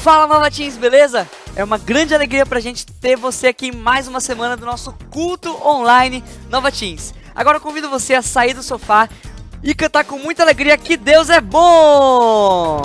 Fala, Nova Teens, beleza? É uma grande alegria pra gente ter você aqui em mais uma semana do nosso culto online Nova Teens. Agora eu convido você a sair do sofá e cantar com muita alegria que Deus é bom!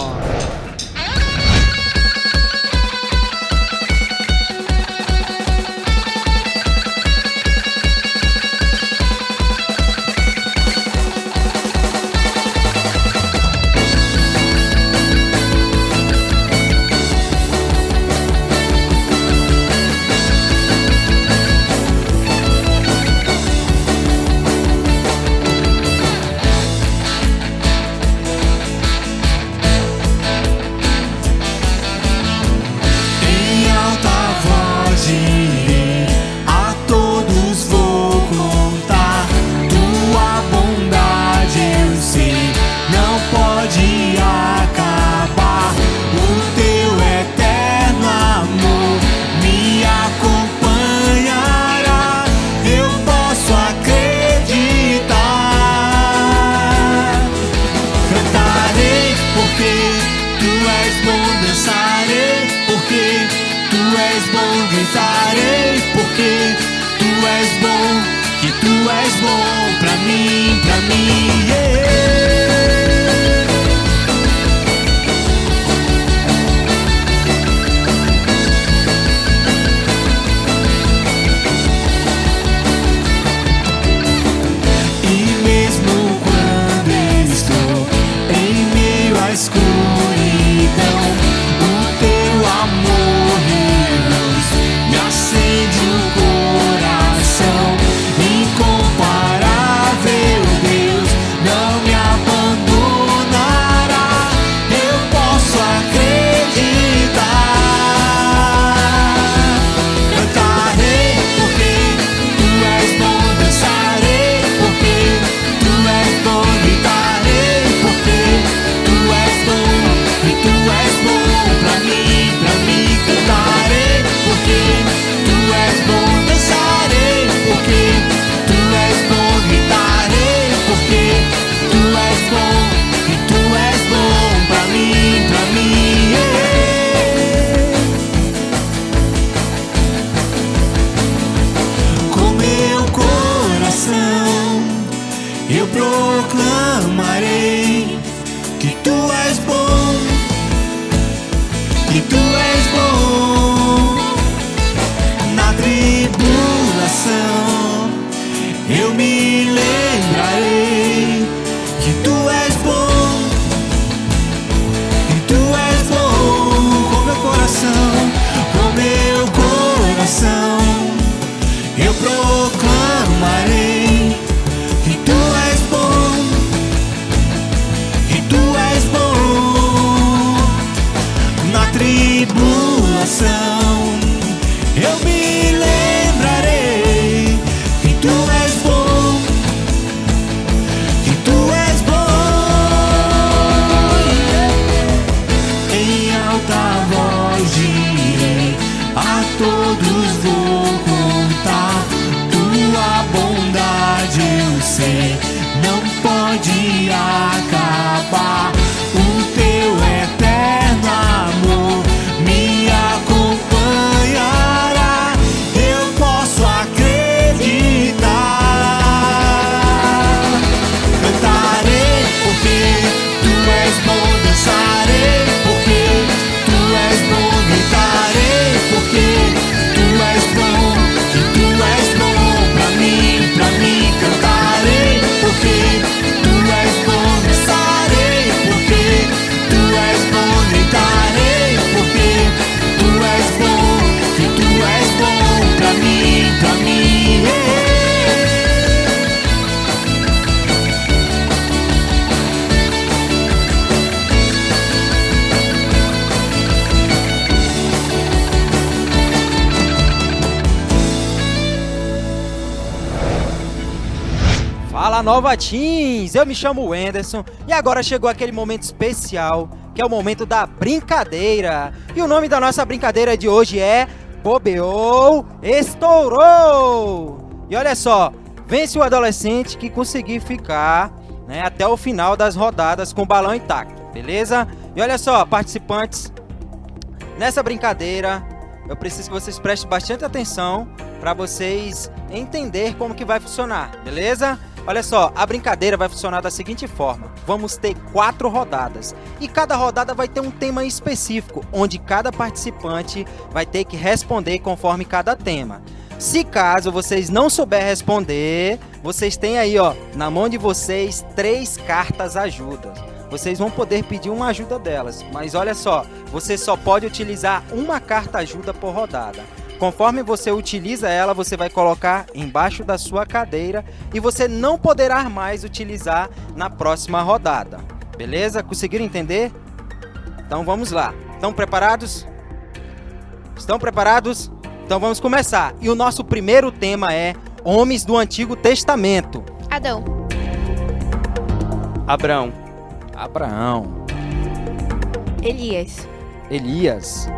Fala, Nova Teens! Eu me chamo Wenderson e agora chegou aquele momento especial, que é o momento da brincadeira. E o nome da nossa brincadeira de hoje é Bobeou, Estourou! E olha só, vence o adolescente que conseguir ficar, né, até o final das rodadas com o balão intacto, beleza? E olha só, participantes, Nessa brincadeira, eu preciso que vocês prestem bastante atenção para vocês entender como que vai funcionar, beleza? Olha só, a brincadeira vai funcionar da seguinte forma. Vamos ter 4 rodadas e cada rodada vai ter um tema específico, onde cada participante vai ter que responder conforme cada tema. Se caso vocês não souber responder, vocês têm aí, ó, na mão de vocês 3 cartas ajuda. Vocês vão poder pedir uma ajuda delas, mas olha só, você só pode utilizar uma carta ajuda por rodada. Conforme você utiliza ela, você vai colocar embaixo da sua cadeira e você não poderá mais utilizar na próxima rodada. Beleza? Conseguiram entender? Então vamos lá. Estão preparados? Estão preparados? Então vamos começar. E o nosso primeiro tema é Homens do Antigo Testamento. Adão. Abraão. Abraão. Elias. Elias.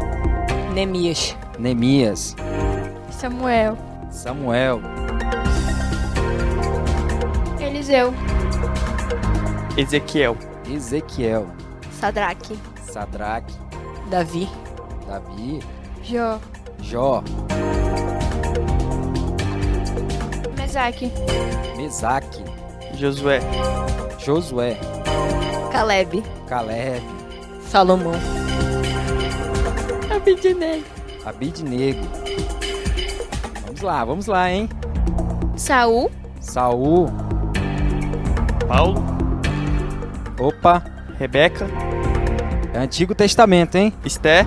Neemias. Neemias. Samuel. Samuel. Eliseu. Ezequiel. Ezequiel. Sadraque. Sadraque. Davi. Davi. Jó. Jó. Mesaque. Mesaque. Josué. Josué. Caleb. Caleb. Salomão. Abidnego. Abidnego. Vamos lá, hein? Saul. Saul. Paulo. Opa, Rebeca. é Antigo Testamento, hein? Esté.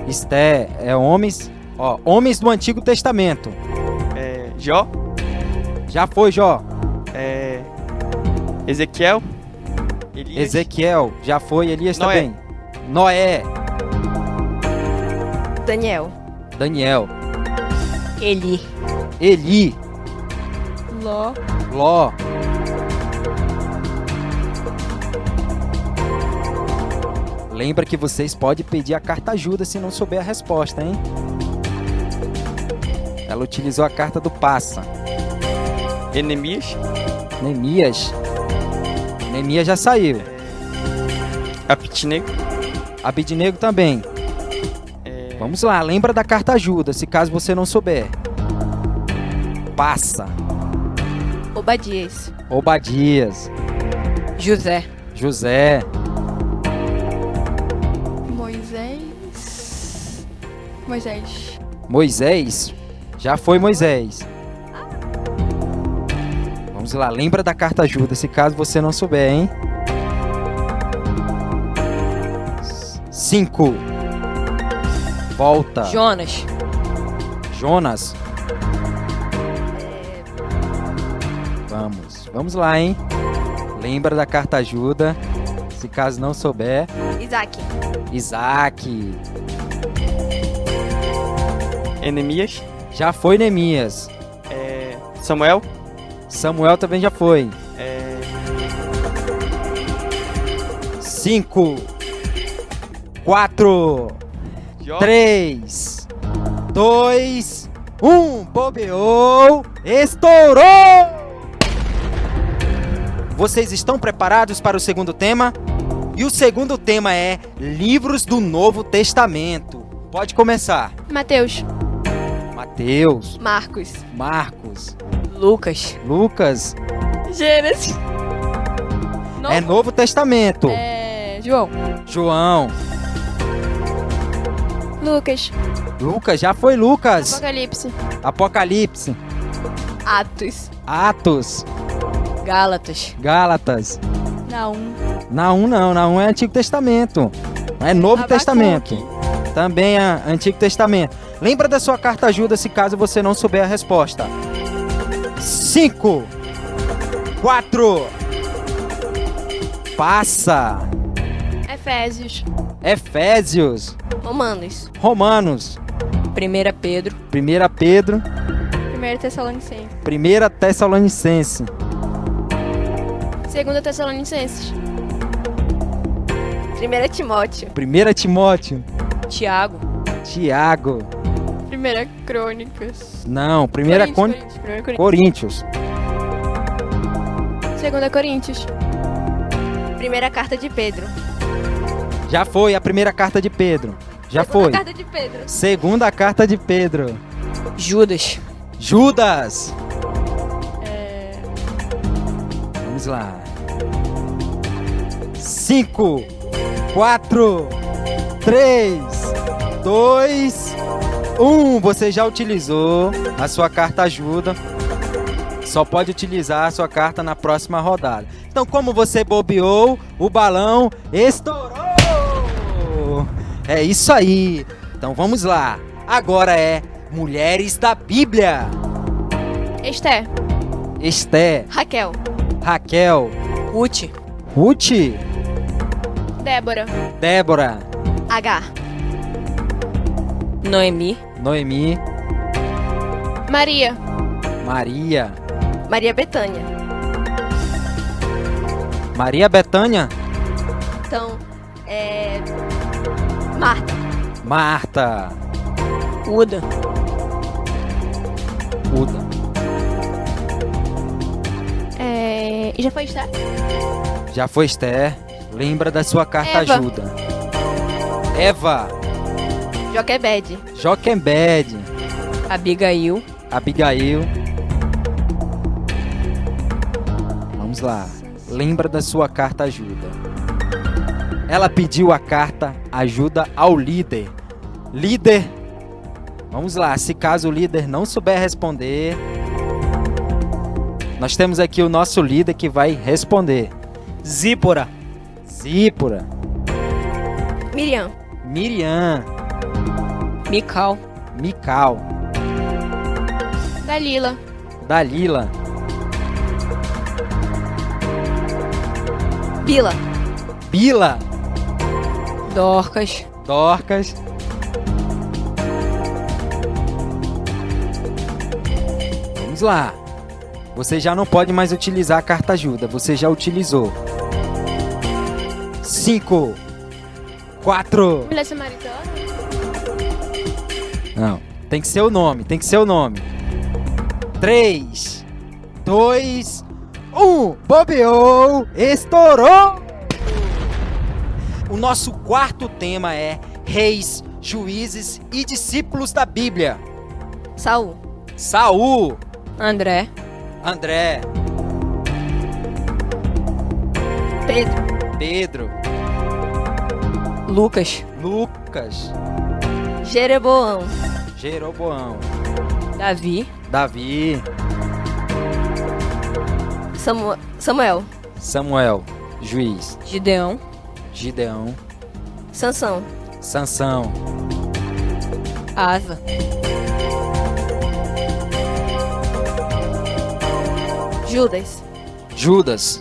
Esté é homens, ó, homens do Antigo Testamento. Jó. Já foi, Jó. Ezequiel. Elias. Ezequiel, já foi, Elias Noé. também. Noé. Daniel. Daniel. Eli. Eli. Ló. Ló. Lembra que vocês podem pedir a carta ajuda se não souber a resposta, hein? Ela utilizou a carta do passa. Enemias. Neemias. Neemias já saiu. Abidnego. Abidnego também. Vamos lá, lembra da carta ajuda, se caso você não souber. Passa. Obadias. Obadias. José. José. Moisés. Moisés. Já foi Moisés. Vamos lá, lembra da carta ajuda, se caso você não souber, hein? 5. Volta. Jonas. Jonas. Vamos lá, hein? Lembra da carta ajuda, se caso não souber. Isaac. Isaac. Enemias. Já foi Neemias. Samuel. Samuel também já foi. 5, 4, Jó. 3, 2, 1. Bobeou. Estourou! Vocês estão preparados para o segundo tema? E o segundo tema é livros do Novo Testamento. Pode começar. Mateus. Mateus, Marcos. Marcos, Lucas. Lucas. Gênesis. É Novo Testamento. João. João. Lucas. Lucas, já foi Lucas. Apocalipse. Apocalipse. Atos. Atos. Gálatas. Gálatas. Naum. Naum não, Naum é Antigo Testamento. É Novo Abacuque. Testamento. Também é Antigo Testamento. Lembra da sua carta ajuda se caso você não souber a resposta. 5, 4. Passa. Efésios. Efésios. Romanos. Romanos. 1 Pedro. 1 Pedro. 1 Tessalonicenses. 1 Tessalonicense. 2 Tessalonicenses. 1 Timóteo. 1 Timóteo. Tiago. Tiago. 1 Crônicas. Não, 1 Coríntios. Coríntios. 2 Coríntios. 1 Carta de Pedro. Já foi a primeira carta de Pedro. Já Segunda foi. carta de Pedro. Segunda carta de Pedro. Judas. Judas. Vamos lá. 5, 4, 3, 2, 1. Você já utilizou a sua carta ajuda. Só pode utilizar a sua carta na próxima rodada. Então, como você bobeou, o balão estourou. É isso aí. Então, vamos lá. Agora é Mulheres da Bíblia. Esther. Esther, Raquel. Raquel, Ruth. Ruth, Débora. Débora, Agar. Noemi. Noemi, Maria. Maria, Maria Bethânia. Maria Bethânia, Então, Marta. Marta, Uda. Uda. E já foi Esther? Já foi Esther. Lembra da sua carta Eva. ajuda. Eva, Joquebede. Joquebede, Abigail. Abigail. Vamos lá. Lembra da sua carta ajuda. Ela pediu a carta ajuda ao líder. Líder. Vamos lá, se caso o líder não souber responder, nós temos aqui o nosso líder que vai responder. Zípora. Zípora, Miriam. Miriam, Mical. Mical, Dalila. Dalila, Bila. Bila, Dorcas. Dorcas, vamos lá. Você já não pode mais utilizar a carta ajuda, você já utilizou. 5, 4, Mulher samaritana. não, tem que ser o nome, tem que ser o nome. 3, 2, 1, bobeou, estourou! O nosso quarto tema é reis, juízes e discípulos da Bíblia. Saul. Saul, André. André, Pedro. Pedro, Lucas. Lucas, Jeroboão. Jeroboão, Davi. Davi, Samuel. Samuel, juiz, Gideão. Gideão, Sansão. Sansão, Asa. Judas. Judas,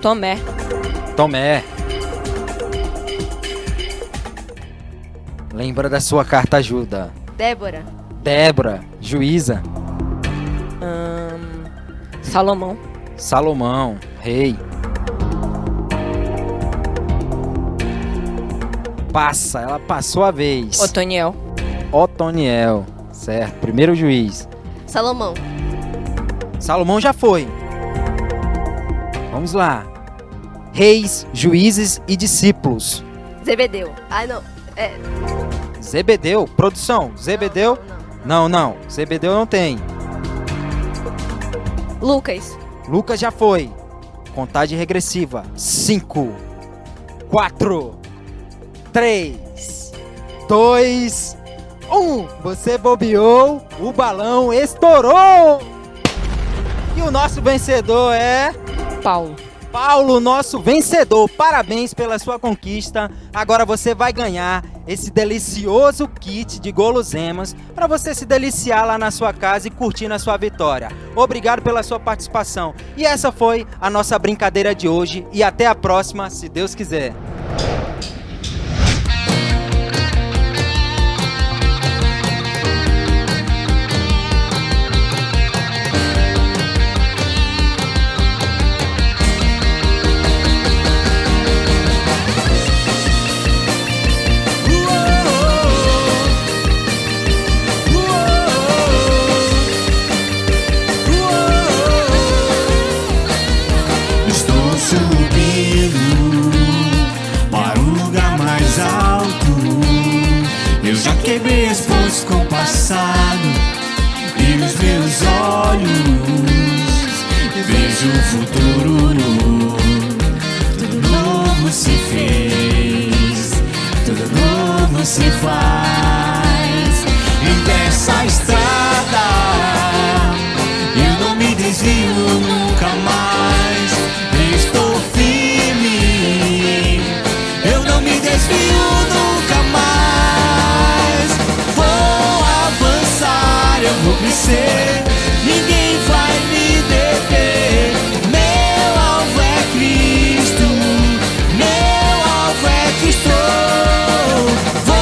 Tomé. Tomé. Lembra da sua carta ajuda. Débora. Débora, juíza. Salomão. Salomão, rei. Passa, ela passou a vez. Otoniel. Otoniel, certo. Primeiro juiz. Salomão. Salomão já foi. Vamos lá. Reis, juízes e discípulos. Zebedeu. Ah, não. Zebedeu, produção. Zebedeu? Não. Zebedeu não tem. Lucas. Lucas já foi. Contagem regressiva. 5, 4, 3, 2, 1. Você bobeou, o balão estourou. E o nosso vencedor é Paulo. Paulo, nosso vencedor. Parabéns pela sua conquista. Agora você vai ganhar esse delicioso kit de guloseimas para você se deliciar lá na sua casa e curtir a sua vitória. Obrigado pela sua participação. E essa foi a nossa brincadeira de hoje. E até a próxima, se Deus quiser. Estou subindo o futuro. Tudo novo se fez, tudo novo se faz. E dessa estrada eu não me desvio nunca mais. Estou firme, eu não me desvio nunca mais. Vou avançar, eu vou crescer, ninguém vai me deter. Meu alvo é Cristo, meu alvo é Cristo. Vou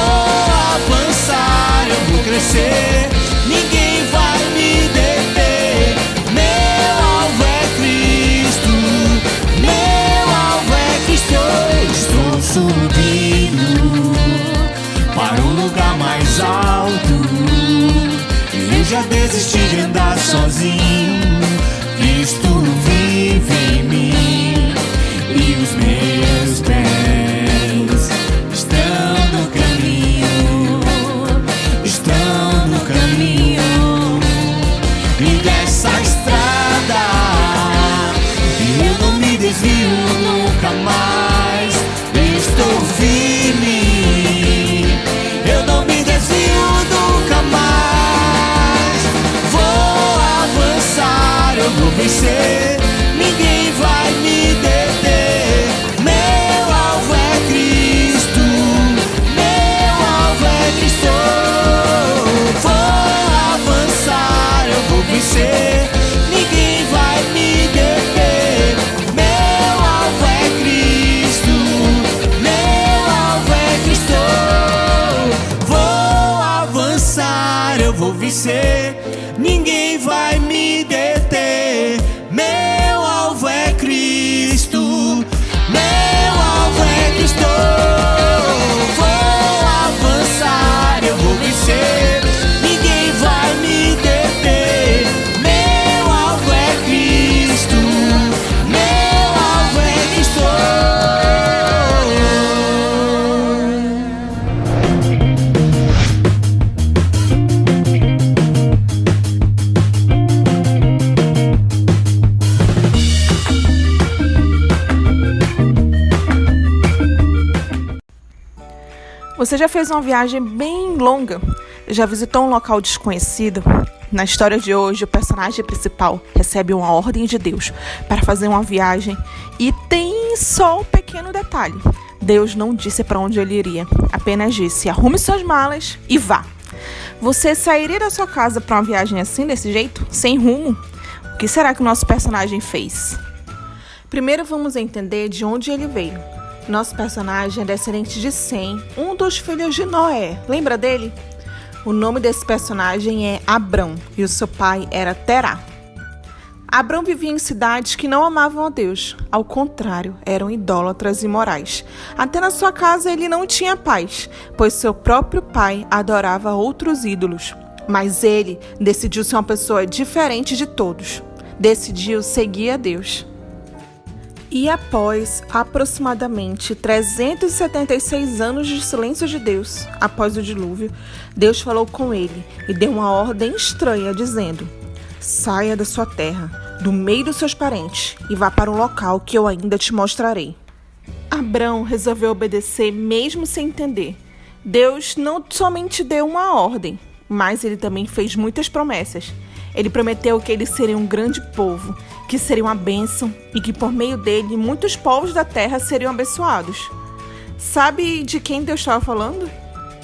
avançar, eu vou crescer, ninguém vai me deter. Meu alvo é Cristo, meu alvo é Cristo. Estou subindo para um lugar mais alto. Eu já desisti de andar sozinho. Cristo vive em mim e os meus pés estão no caminho, estão no caminho. E dessa estrada eu não me desvio nunca mais. Estou firme, eu não me desvio nunca mais. Vou avançar, eu vou vencer, ninguém vai me deter. Meu alvo é Cristo, meu alvo é Cristo. Vou avançar, eu vou vencer, ninguém vai me deter. Meu alvo é Cristo, meu alvo é Cristo. Vou avançar, eu vou vencer, ninguém vai me deter. Meu alvo é Cristo, meu alvo é Cristo. Vou avançar, eu vou vencer, ninguém vai me deter. Meu alvo é Cristo, meu alvo é Cristo. Você já fez uma viagem bem longa? Já visitou um local desconhecido? Na história de hoje, o personagem principal recebe uma ordem de Deus para fazer uma viagem e tem só um pequeno detalhe. Deus não disse para onde ele iria, apenas disse: arrume suas malas e vá. Você sairia da sua casa para uma viagem assim, desse jeito, sem rumo? O que será que o nosso personagem fez? Primeiro vamos entender de onde ele veio. Nosso personagem é descendente de Sem, um dos filhos de Noé. Lembra dele? O nome desse personagem é Abrão e o seu pai era Terá. Abrão vivia em cidades que não amavam a Deus. Ao contrário, eram idólatras e imorais. Até na sua casa ele não tinha paz, pois seu próprio pai adorava outros ídolos. Mas ele decidiu ser uma pessoa diferente de todos. Decidiu seguir a Deus. E após aproximadamente 376 anos de silêncio de Deus, após o dilúvio, Deus falou com ele e deu uma ordem estranha, dizendo: saia da sua terra, do meio dos seus parentes, e vá para um local que eu ainda te mostrarei. Abrão resolveu obedecer mesmo sem entender. Deus não somente deu uma ordem, mas ele também fez muitas promessas. Ele prometeu que ele seria um grande povo, que seria uma bênção e que por meio dele muitos povos da terra seriam abençoados. Sabe de quem Deus estava falando?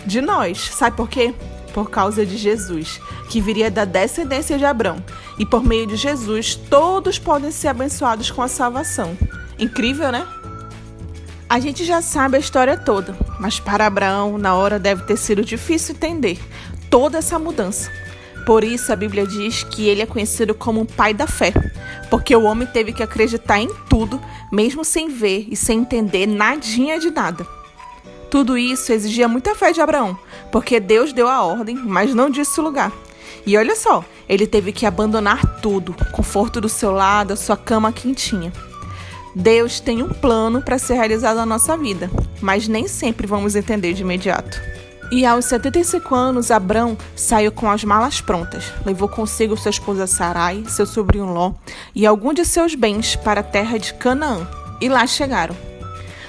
De nós. Sabe por quê? Por causa de Jesus, que viria da descendência de Abrão. E por meio de Jesus, todos podem ser abençoados com a salvação. Incrível, né? A gente já sabe a história toda, mas para Abraão, na hora deve ter sido difícil entender toda essa mudança. Por isso a Bíblia diz que ele é conhecido como o pai da fé, porque o homem teve que acreditar em tudo, mesmo sem ver e sem entender nadinha de nada. Tudo isso exigia muita fé de Abraão, porque Deus deu a ordem, mas não disse o lugar. E olha só, ele teve que abandonar tudo, o conforto do seu lado, a sua cama quentinha. Deus tem um plano para ser realizado na nossa vida, mas nem sempre vamos entender de imediato. E aos 75 anos, Abrão saiu com as malas prontas. Levou consigo sua esposa Sarai, seu sobrinho Ló e alguns de seus bens para a terra de Canaã. E lá chegaram.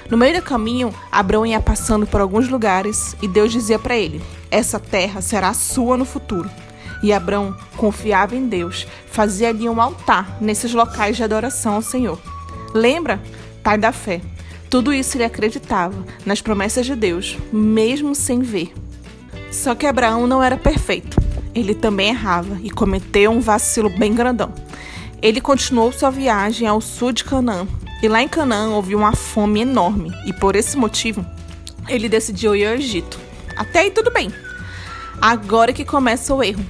No meio do caminho, Abrão ia passando por alguns lugares e Deus dizia para ele: essa terra será sua no futuro. E Abrão confiava em Deus, fazia ali um altar nesses locais de adoração ao Senhor. Lembra? Pai da fé. Tudo isso ele acreditava nas promessas de Deus, mesmo sem ver. Só que Abraão não era perfeito. Ele também errava e cometeu um vacilo bem grandão. Ele continuou sua viagem ao sul de Canaã. E lá em Canaã houve uma fome enorme. E por esse motivo, ele decidiu ir ao Egito. Até aí tudo bem. Agora que começa o erro.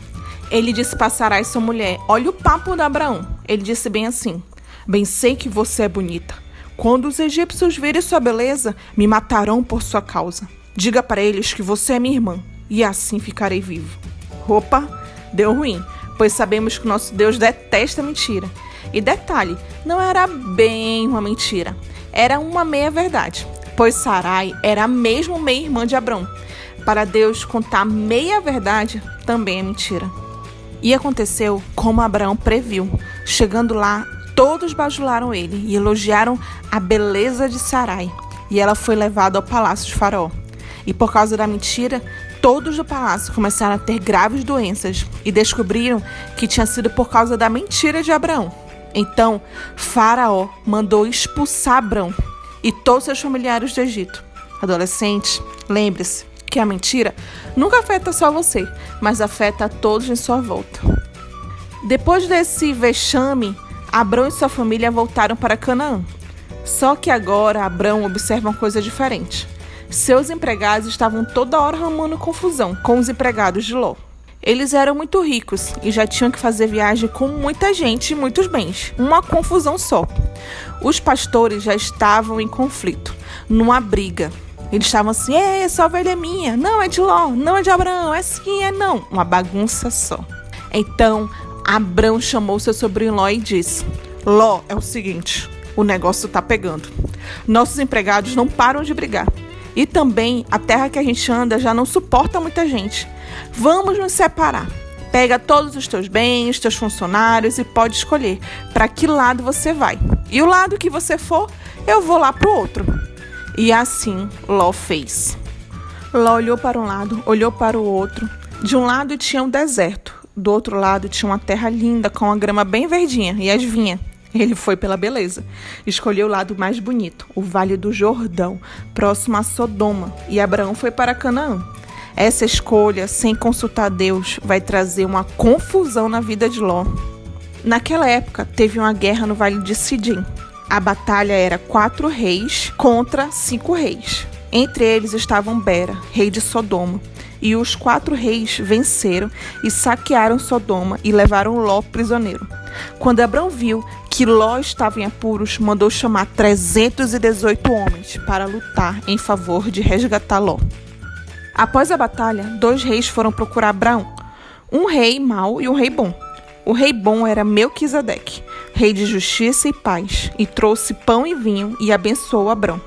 Ele disse para Sarai, sua mulher: olha o papo de Abraão. Ele disse bem assim: bem sei que você é bonita. Quando os egípcios virem sua beleza, me matarão por sua causa. Diga para eles que você é minha irmã, e assim ficarei vivo. Opa, deu ruim, pois sabemos que o nosso Deus detesta mentira. E detalhe, não era bem uma mentira, era uma meia-verdade, pois Sarai era mesmo meia-irmã de Abrão. Para Deus, contar meia-verdade também é mentira. E aconteceu como Abraão previu. Chegando lá, todos bajularam ele e elogiaram a beleza de Sarai. E ela foi levada ao palácio de Faraó. E por causa da mentira, todos do palácio começaram a ter graves doenças e descobriram que tinha sido por causa da mentira de Abraão. Então, Faraó mandou expulsar Abrão e todos seus familiares do Egito. Adolescente, lembre-se que a mentira nunca afeta só você, mas afeta a todos em sua volta. Depois desse vexame, Abrão e sua família voltaram para Canaã. Só que agora Abrão observa uma coisa diferente. Seus empregados estavam toda hora arrumando confusão com os empregados de Ló. Eles eram muito ricos e já tinham que fazer viagem com muita gente e muitos bens. Uma confusão só. Os pastores já estavam em conflito, numa briga. Eles estavam assim: essa ovelha é minha, não é de Ló, não é de Abraão, é sim, é não. Uma bagunça só. Então, Abrão chamou seu sobrinho Ló e disse: Ló, é o seguinte, o negócio tá pegando. Nossos empregados não param de brigar. E também a terra que a gente anda já não suporta muita gente. Vamos nos separar. Pega todos os teus bens, teus funcionários e pode escolher para que lado você vai. E o lado que você for, eu vou lá pro outro. E assim Ló fez. Ló olhou para um lado, olhou para o outro. De um lado tinha um deserto, do outro lado tinha uma terra linda com a grama bem verdinha. E adivinha? Ele foi pela beleza. Escolheu o lado mais bonito, o Vale do Jordão, próximo a Sodoma. E Abraão foi para Canaã. Essa escolha, sem consultar Deus, vai trazer uma confusão na vida de Ló. Naquela época, teve uma guerra no Vale de Sidim. A batalha era 4 reis contra 5 reis. Entre eles estavam Bera, rei de Sodoma. E os 4 reis venceram e saquearam Sodoma e levaram Ló prisioneiro. Quando Abrão viu que Ló estava em apuros, mandou chamar 318 homens para lutar em favor de resgatar Ló. Após a batalha, 2 reis foram procurar Abraão, um rei mau e um rei bom. O rei bom era Melquisedeque, rei de justiça e paz, e trouxe pão e vinho e abençoou Abrão.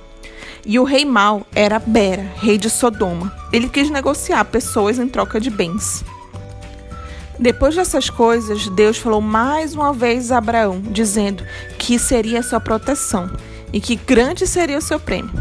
E o rei mau era Bera, rei de Sodoma. Ele quis negociar pessoas em troca de bens. Depois dessas coisas, Deus falou mais uma vez a Abraão, dizendo que seria sua proteção e que grande seria o seu prêmio.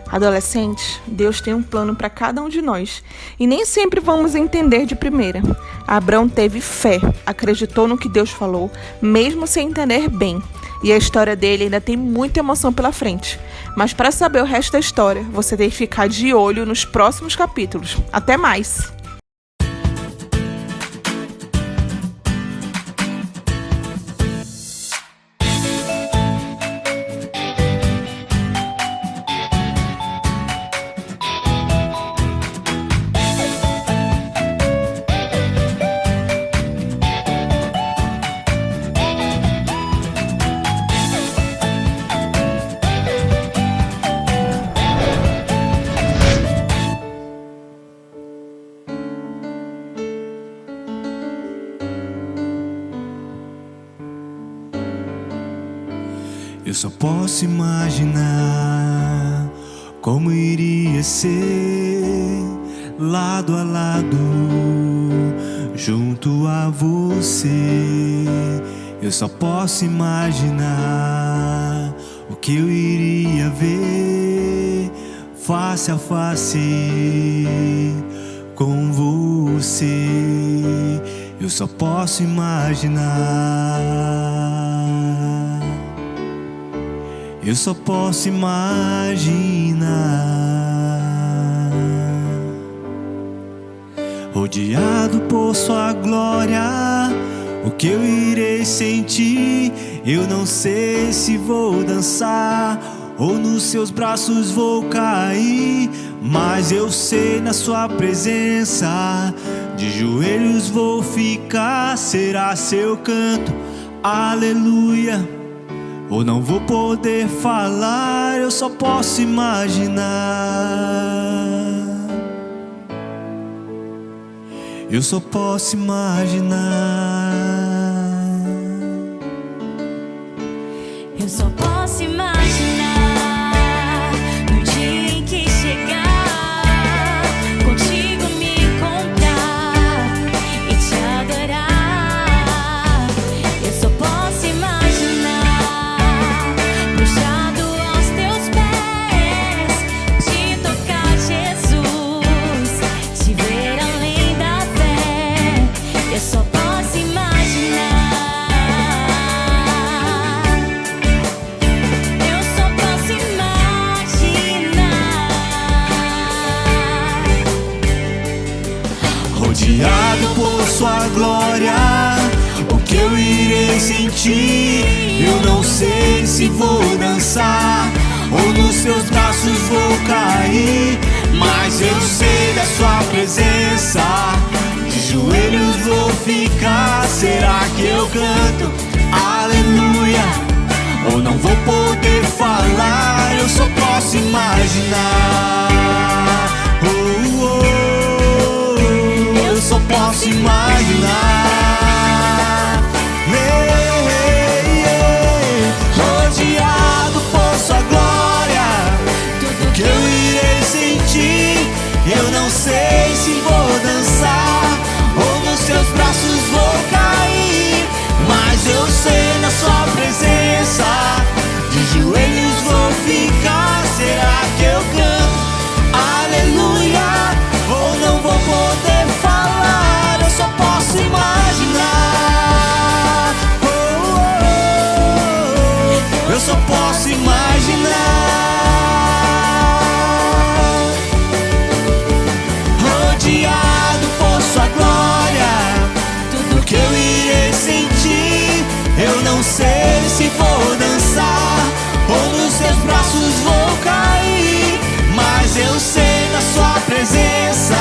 Adolescente, Deus tem um plano para cada um de nós e nem sempre vamos entender de primeira. Abraão teve fé, acreditou no que Deus falou, mesmo sem entender bem. E a história dele ainda tem muita emoção pela frente. Mas para saber o resto da história, você tem que ficar de olho nos próximos capítulos. Até mais! Eu só posso imaginar como iria ser lado a lado, junto a você. Eu só posso imaginar o que eu iria ver face a face com você. Eu só posso imaginar. Eu só posso imaginar. Rodeado por sua glória, o que eu irei sentir? Eu não sei se vou dançar ou nos seus braços vou cair, mas eu sei na sua presença, de joelhos vou ficar. Será seu canto, aleluia, ou não vou poder falar, eu só posso imaginar. Eu só posso imaginar. Eu só posso imaginar no dia em que chegar, contigo me encontrar e te adorar. Eu só posso imaginar prostrado aos teus pés, te tocar, Jesus, te ver além da fé. Eu só posso imaginar. Rodeado por sua glória, o que eu irei sentir? Eu não sei se vou dançar ou nos seus braços vou cair, mas eu sei da sua presença, de joelhos vou ficar. Será que eu canto aleluia, ou não vou poder falar? Eu só posso imaginar. Oh, oh. Eu só posso imaginar. Rodeado por sua glória, tudo que eu irei sentir. Eu não sei se vou dançar ou nos seus braços vou cair, mas eu sei na sua presença, de joelhos vou ficar. Será que eu canto aleluia, ou não vou poder falar? Eu só posso imaginar. Oh, oh, oh. Eu só posso imaginar. Rodeado por sua glória, tudo que eu irei sentir. Eu não sei se vou dançar ou nos seus braços vou cair, mas eu sei na sua presença,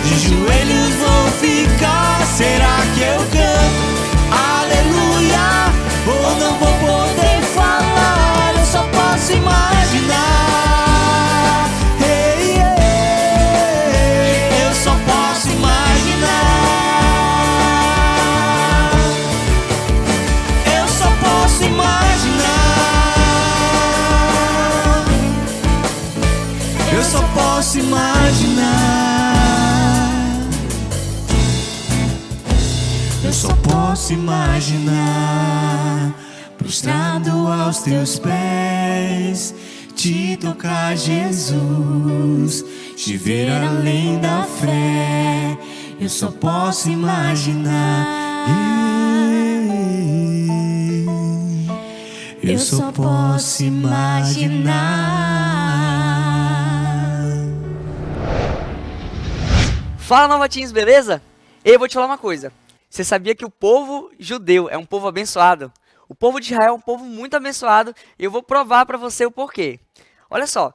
de joelhos vou ficar. Será que eu canto aleluia, ou não vou poder falar? Eu só posso imaginar. Hey, yeah. Eu só posso imaginar. Eu só posso imaginar. Eu só posso imaginar. Eu só posso imaginar, prostrado aos teus pés, te tocar, Jesus, te ver além da fé. Eu só posso imaginar. Eu só posso imaginar. Fala, Nova Teens, beleza? Eu vou te falar uma coisa. Você sabia que o povo judeu é um povo abençoado? O povo de Israel é um povo muito abençoado e eu vou provar para você o porquê. Olha só,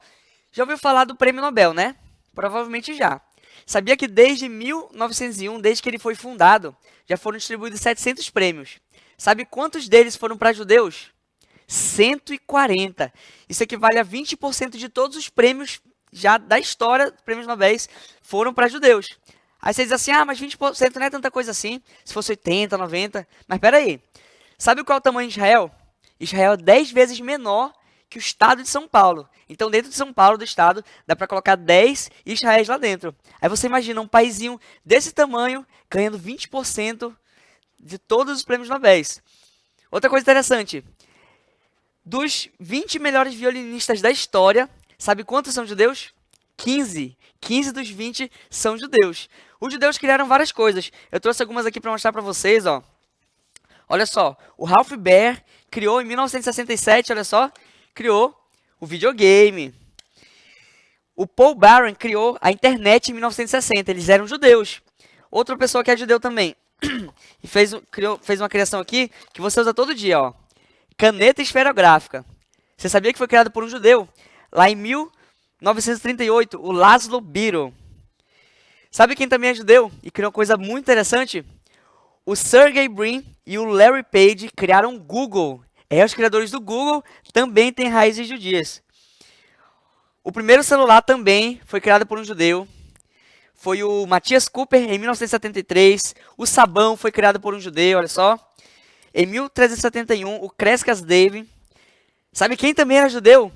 já ouviu falar do Prêmio Nobel, né? Provavelmente já. Sabia que desde 1901, desde que ele foi fundado, já foram distribuídos 700 prêmios. Sabe quantos deles foram para judeus? 140. Isso equivale a 20% de todos os prêmios já da história dos prêmios Nobel foram para judeus. Aí você diz assim, mas 20% não é tanta coisa assim, se fosse 80, 90. Mas peraí, sabe qual é o tamanho de Israel? Israel é 10 vezes menor que o estado de São Paulo. Então, dentro de São Paulo, do estado, dá para colocar 10 Israéis lá dentro. Aí você imagina um paizinho desse tamanho ganhando 20% de todos os prêmios Nobel. Outra coisa interessante, dos 20 melhores violinistas da história, sabe quantos são judeus? 15. 15 dos 20 são judeus. Os judeus criaram várias coisas. Eu trouxe algumas aqui para mostrar para vocês, ó. Olha só, o Ralph Baer criou em 1967, olha só, criou o videogame. O Paul Barron criou a internet em 1960, eles eram judeus. Outra pessoa que é judeu também, e fez uma criação aqui que você usa todo dia, ó. Caneta esferográfica. Você sabia que foi criada por um judeu? Lá em 1938, o Laszlo Biro. Sabe quem também é judeu e criou uma coisa muito interessante? O Sergey Brin e o Larry Page criaram o Google. Os criadores do Google também têm raízes judias. O primeiro celular também foi criado por um judeu. Foi o Matthias Cooper, em 1973. O sabão foi criado por um judeu, olha só. Em 1371, o Crescas David. Sabe quem também era judeu?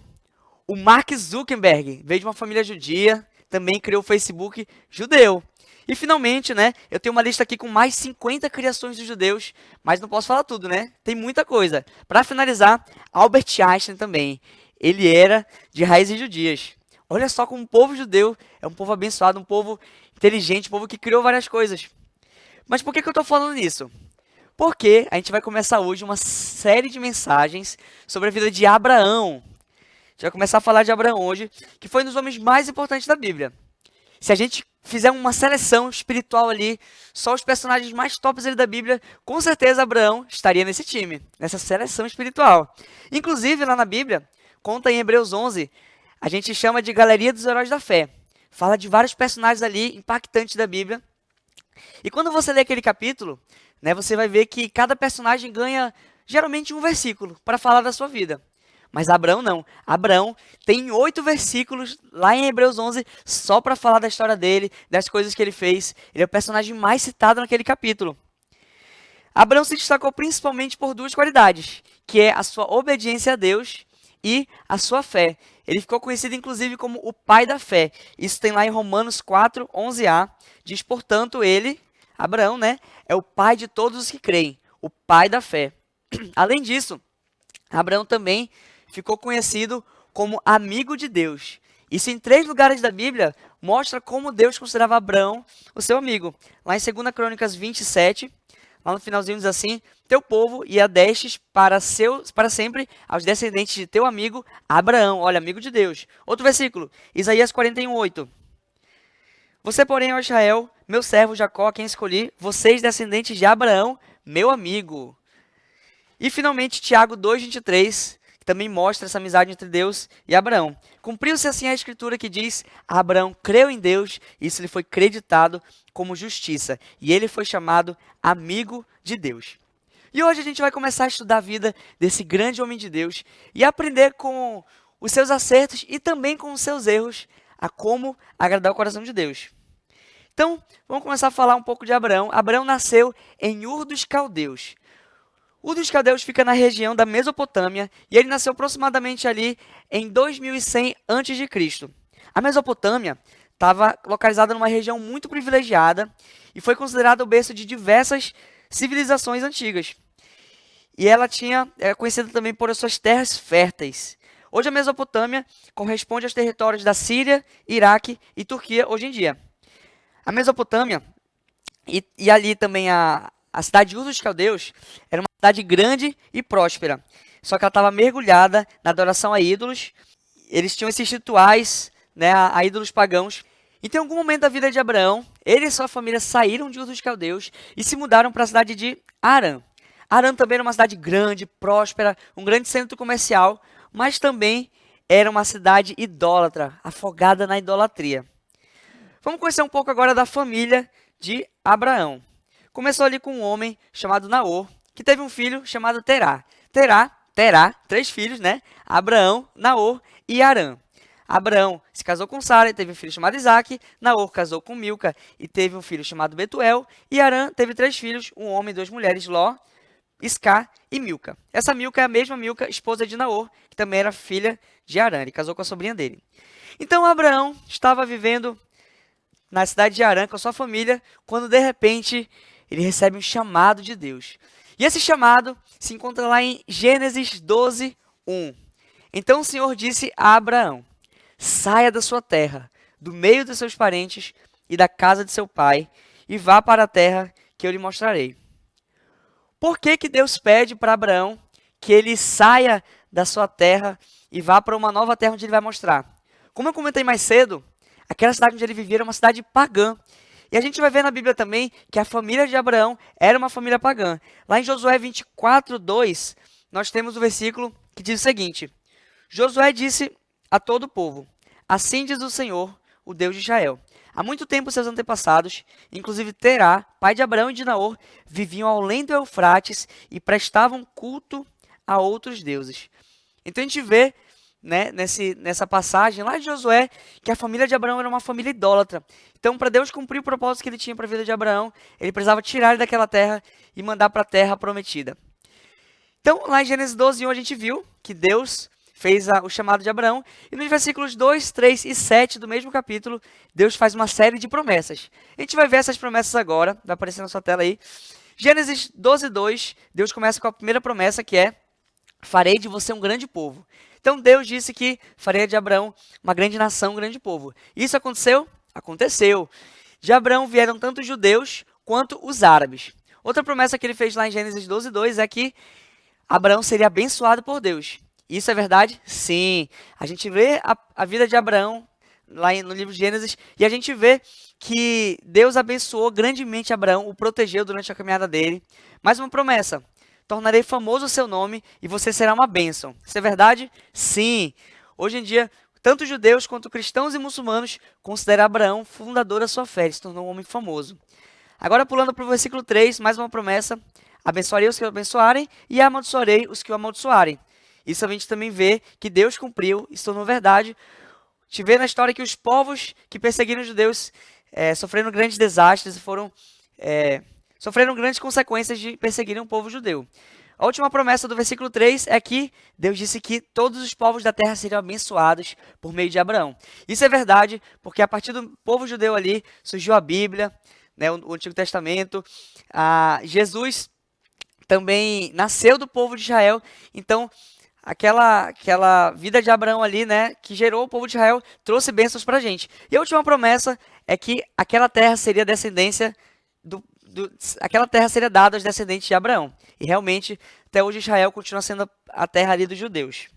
O Mark Zuckerberg. Veio de uma família judia, também criou o Facebook judeu. E finalmente, né, eu tenho uma lista aqui com mais 50 criações dos judeus, mas não posso falar tudo, né? Tem muita coisa. Para finalizar, Albert Einstein também. Ele era de raízes judias. Olha só como o povo judeu é um povo abençoado, um povo inteligente, um povo que criou várias coisas. Mas por que eu estou falando nisso? Porque a gente vai começar hoje uma série de mensagens sobre a vida de Abraão. A gente vai começar a falar de Abraão hoje, que foi um dos homens mais importantes da Bíblia. Se a gente fizer uma seleção espiritual ali, só os personagens mais tops ali da Bíblia, com certeza Abraão estaria nesse time, nessa seleção espiritual. Inclusive, lá na Bíblia, conta em Hebreus 11, a gente chama de Galeria dos Heróis da Fé. Fala de vários personagens ali impactantes da Bíblia. E quando você lê aquele capítulo, né, você vai ver que cada personagem ganha geralmente um versículo para falar da sua vida. Mas Abraão não. Abraão tem 8 versículos lá em Hebreus 11 só para falar da história dele, das coisas que ele fez. Ele é o personagem mais citado naquele capítulo. Abraão se destacou principalmente por 2 qualidades, que é a sua obediência a Deus e a sua fé. Ele ficou conhecido inclusive como o pai da fé. Isso tem lá em Romanos 4, 11a. Diz, portanto, ele, Abraão, né, é o pai de todos os que creem, o pai da fé. Além disso, Abraão também ficou conhecido como amigo de Deus. Isso em 3 lugares da Bíblia mostra como Deus considerava Abraão o seu amigo. Lá em 2 Crônicas 27, lá no finalzinho diz assim, teu povo e a destes para sempre aos descendentes de teu amigo Abraão. Olha, amigo de Deus. Outro versículo, Isaías 41:8. Você, porém, ó Israel, meu servo Jacó, quem escolhi, vocês descendentes de Abraão, meu amigo. E finalmente Tiago 2:23, que também mostra essa amizade entre Deus e Abraão. Cumpriu-se assim a escritura que diz, Abraão creu em Deus, e isso lhe foi creditado como justiça, e ele foi chamado amigo de Deus. E hoje a gente vai começar a estudar a vida desse grande homem de Deus e aprender com os seus acertos e também com os seus erros a como agradar o coração de Deus. Então, vamos começar a falar um pouco de Abraão. Abraão nasceu em Ur dos Caldeus. Ur dos Caldeus fica na região da Mesopotâmia e ele nasceu aproximadamente ali em 2100 a.C. A Mesopotâmia estava localizada numa região muito privilegiada e foi considerada o berço de diversas civilizações antigas. E ela é conhecida também por suas terras férteis. Hoje a Mesopotâmia corresponde aos territórios da Síria, Iraque e Turquia hoje em dia. A Mesopotâmia e ali também a cidade de Ur dos Caldeus era uma cidade grande e próspera. Só que ela estava mergulhada na adoração a ídolos. Eles tinham esses rituais, né, a ídolos pagãos. Então, em algum momento da vida de Abraão, ele e sua família saíram de Ur dos Caldeus e se mudaram para a cidade de Harã. Harã também era uma cidade grande, próspera, um grande centro comercial, mas também era uma cidade idólatra, afogada na idolatria. Vamos conhecer um pouco agora da família de Abraão. Começou ali com um homem chamado Naor, que teve um filho chamado Terá. Terá, 3 filhos, né? Abraão, Naor e Harã. Abraão se casou com Sara e teve um filho chamado Isaac. Naor casou com Milca e teve um filho chamado Betuel. E Harã teve 3 filhos, um homem e 2 mulheres, Ló, Iscar e Milca. Essa Milca é a mesma Milca, esposa de Naor, que também era filha de Harã. Ele casou com a sobrinha dele. Então Abraão estava vivendo na cidade de Harã com a sua família, quando de repente ele recebe um chamado de Deus. E esse chamado se encontra lá em Gênesis 12, 1. Então o Senhor disse a Abraão: saia da sua terra, do meio dos seus parentes e da casa de seu pai, e vá para a terra que eu lhe mostrarei. Por que que Deus pede para Abraão que ele saia da sua terra e vá para uma nova terra onde ele vai mostrar? Como eu comentei mais cedo, aquela cidade onde ele vivia era uma cidade pagã. E a gente vai ver na Bíblia também que a família de Abraão era uma família pagã. Lá em Josué 24, 2, nós temos o versículo que diz o seguinte: Josué disse a todo o povo: assim diz o Senhor, o Deus de Israel. Há muito tempo seus antepassados, inclusive Terá, pai de Abraão e de Naor, viviam além do Eufrates e prestavam culto a outros deuses. Então a gente vê, né, nessa passagem lá de Josué, que a família de Abraão era uma família idólatra. Então, para Deus cumprir o propósito que ele tinha para a vida de Abraão, ele precisava tirar ele daquela terra e mandar para a terra prometida. Então, lá em Gênesis 12, 1, a gente viu que Deus fez o chamado de Abraão, e nos versículos 2, 3 e 7 do mesmo capítulo, Deus faz uma série de promessas. A gente vai ver essas promessas agora, vai aparecer na sua tela aí. Gênesis 12, 2, Deus começa com a primeira promessa, que é: farei de você um grande povo. Então Deus disse que faria de Abraão uma grande nação, um grande povo. Isso aconteceu? Aconteceu. De Abraão vieram tanto os judeus quanto os árabes. Outra promessa que ele fez lá em Gênesis 12, 2 é que Abraão seria abençoado por Deus. Isso é verdade? Sim. A gente vê a vida de Abraão lá no livro de Gênesis e a gente vê que Deus abençoou grandemente Abraão, o protegeu durante a caminhada dele. Mais uma promessa: tornarei famoso o seu nome e você será uma bênção. Isso é verdade? Sim. Hoje em dia, tanto judeus quanto cristãos e muçulmanos consideram Abraão fundador da sua fé. Ele se tornou um homem famoso. Agora, pulando para o versículo 3, mais uma promessa: abençoarei os que o abençoarem e amaldiçoarei os que o amaldiçoarem. Isso a gente também vê que Deus cumpriu, isso tornou verdade. A gente vê na história que os povos que perseguiram os judeus sofreram grandes desastres e sofreram grandes consequências de perseguirem o povo judeu. A última promessa do versículo 3 é que Deus disse que todos os povos da terra seriam abençoados por meio de Abraão. Isso é verdade, porque a partir do povo judeu ali surgiu a Bíblia, né, o Antigo Testamento. Jesus também nasceu do povo de Israel, então aquela vida de Abraão ali, né, que gerou o povo de Israel, trouxe bênçãos para a gente. E a última promessa é que aquela terra seria descendência aquela terra seria dada aos descendentes de Abraão. E realmente, até hoje Israel continua sendo a terra ali dos judeus.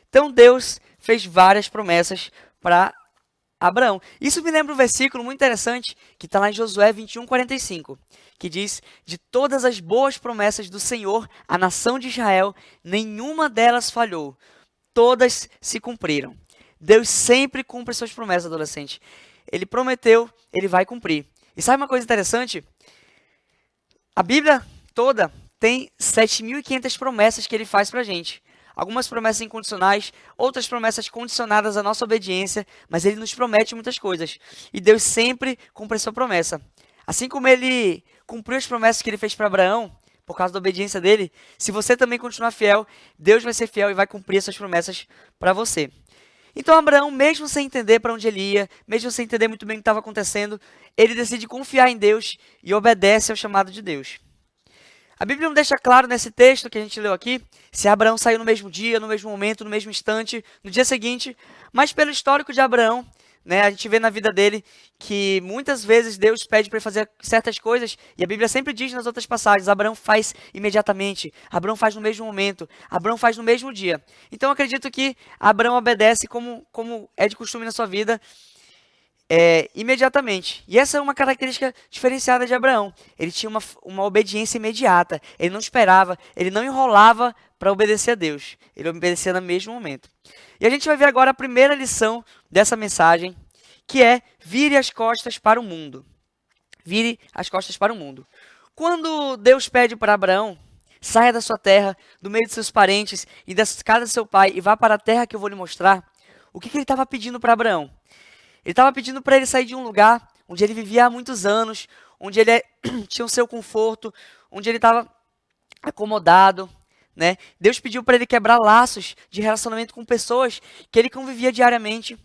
Então Deus fez várias promessas para Abraão. Isso me lembra um versículo muito interessante que está lá em Josué 21, 45, que diz: de todas as boas promessas do Senhor à nação de Israel, nenhuma delas falhou. Todas se cumpriram. Deus sempre cumpre suas promessas, adolescente. Ele prometeu, ele vai cumprir. E sabe uma coisa interessante? A Bíblia toda tem 7.500 promessas que ele faz para a gente. Algumas promessas incondicionais, outras promessas condicionadas à nossa obediência, mas ele nos promete muitas coisas. E Deus sempre cumpre a sua promessa. Assim como ele cumpriu as promessas que ele fez para Abraão, por causa da obediência dele, se você também continuar fiel, Deus vai ser fiel e vai cumprir essas promessas para você. Então Abraão, mesmo sem entender para onde ele ia, mesmo sem entender muito bem o que estava acontecendo, ele decide confiar em Deus e obedece ao chamado de Deus. A Bíblia não deixa claro nesse texto que a gente leu aqui, se Abraão saiu no mesmo dia, no mesmo momento, no mesmo instante, no dia seguinte, mas pelo histórico de Abraão, né, a gente vê na vida dele que muitas vezes Deus pede para ele fazer certas coisas, e a Bíblia sempre diz nas outras passagens: Abraão faz imediatamente, Abraão faz no mesmo momento, Abraão faz no mesmo dia. Então eu acredito que Abraão obedece como é de costume na sua vida, imediatamente. E essa é uma característica diferenciada de Abraão. Ele tinha uma obediência imediata, ele não esperava, ele não enrolava para obedecer a Deus, ele obedecia no mesmo momento. E a gente vai ver agora a primeira lição dessa mensagem, que é: vire as costas para o mundo. Vire as costas para o mundo. Quando Deus pede para Abraão: saia da sua terra, do meio de seus parentes e da casa de seu pai e vá para a terra que eu vou lhe mostrar, o que ele estava pedindo para Abraão? Ele estava pedindo para ele sair de um lugar onde ele vivia há muitos anos, onde ele tinha o seu conforto, onde ele estava acomodado, né? Deus pediu para ele quebrar laços de relacionamento com pessoas que ele convivia diariamente.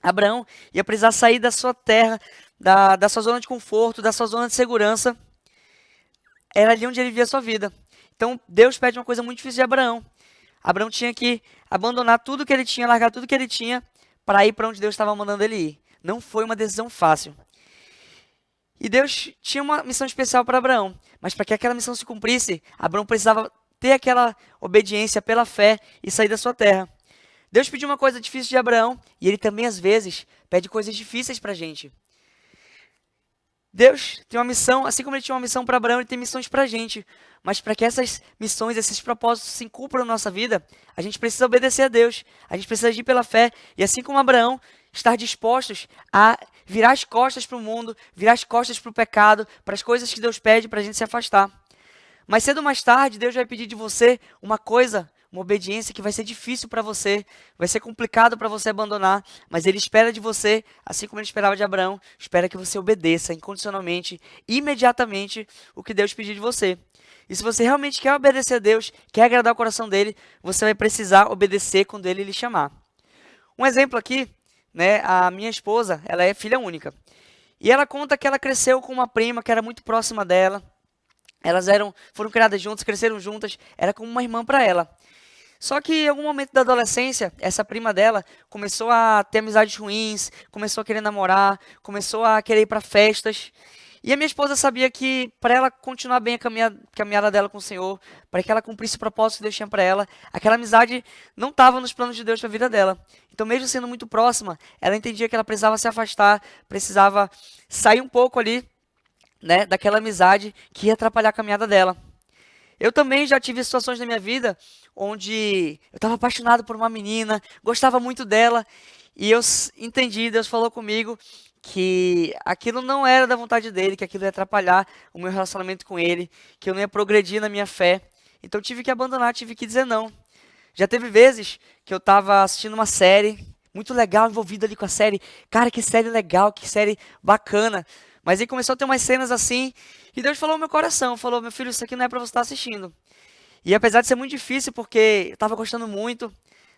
Abraão ia precisar sair da sua terra, da sua zona de conforto, da sua zona de segurança. Era ali onde ele vivia a sua vida. Então, Deus pede uma coisa muito difícil de Abraão. Abraão tinha que abandonar tudo que ele tinha, largar tudo que ele tinha, para ir para onde Deus estava mandando ele ir. Não foi uma decisão fácil. E Deus tinha uma missão especial para Abraão. Mas para que aquela missão se cumprisse, Abraão precisava ter aquela obediência pela fé e sair da sua terra. Deus pediu uma coisa difícil de Abraão, e ele também, às vezes, pede coisas difíceis para a gente. Deus tem uma missão, assim como ele tinha uma missão para Abraão, ele tem missões para a gente. Mas para que essas missões, esses propósitos se cumpram na nossa vida, a gente precisa obedecer a Deus. A gente precisa agir pela fé. E assim como Abraão, estar dispostos a virar as costas para o mundo, virar as costas para o pecado, para as coisas que Deus pede para a gente se afastar. Mas cedo ou mais tarde, Deus vai pedir de você uma coisa, uma obediência que vai ser difícil para você, vai ser complicado para você abandonar, mas Ele espera de você, assim como Ele esperava de Abraão, espera que você obedeça incondicionalmente, imediatamente, o que Deus pedir de você. E se você realmente quer obedecer a Deus, quer agradar o coração dEle, você vai precisar obedecer quando Ele lhe chamar. Um exemplo aqui, né, a minha esposa, ela é filha única. E ela conta que ela cresceu com uma prima que era muito próxima dela. Elas foram criadas juntas, cresceram juntas, era como uma irmã para ela. Só que em algum momento da adolescência, essa prima dela começou a ter amizades ruins, começou a querer namorar, começou a querer ir para festas. E a minha esposa sabia que para ela continuar bem a caminhada dela com o Senhor, para que ela cumprisse o propósito que Deus tinha para ela, aquela amizade não estava nos planos de Deus para a vida dela. Então, mesmo sendo muito próxima, ela entendia que ela precisava se afastar, precisava sair um pouco ali, né, daquela amizade que ia atrapalhar a caminhada dela. Eu também já tive situações na minha vida onde eu estava apaixonado por uma menina, gostava muito dela, e eu entendi, Deus falou comigo que aquilo não era da vontade dele, que aquilo ia atrapalhar o meu relacionamento com ele, que eu não ia progredir na minha fé. Então eu tive que abandonar, tive que dizer não. Já teve vezes que eu estava assistindo uma série, muito legal, envolvido ali com a série. Cara, que série legal, que série bacana. Mas aí começou a ter umas cenas assim, e Deus falou no meu coração, falou, meu filho, isso aqui não é para você estar assistindo. E apesar de ser muito difícil, porque eu estava gostando muito,